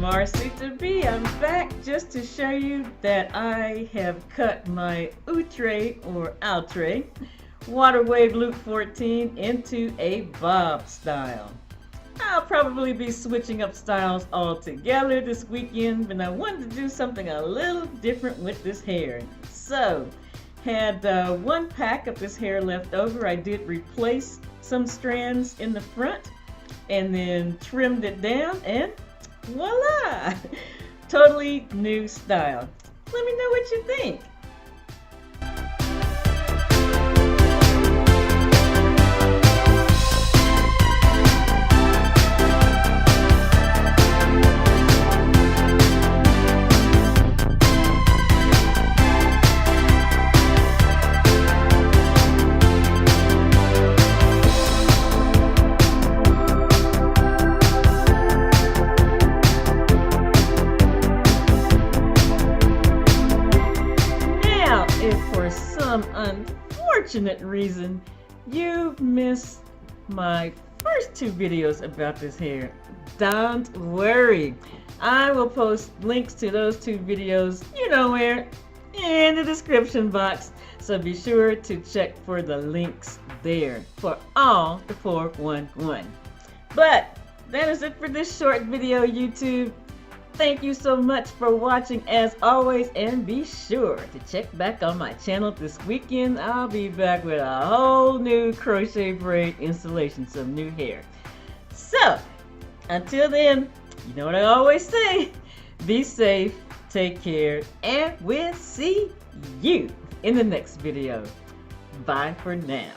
Marcy to be. I'm back just to show you that I have cut my Outre Water Wave Loop 14 into a bob style. I'll probably be switching up styles altogether this weekend, but I wanted to do something a little different with this hair. So, had one pack of this hair left over. I did replace some strands in the front and then trimmed it down, and voila! Totally new style. Let me know what you think. If for some unfortunate reason you've missed my first two videos about this hair, don't worry. I will post links to those two videos, you know where, in the description box. So be sure to check for the links there for all the 411. But that is it for this short video, YouTube. Thank you so much for watching as always, and be sure to check back on my channel this weekend. I'll be back with a whole new crochet braid installation, some new hair. So, until then, you know what I always say, be safe, take care, and we'll see you in the next video. Bye for now.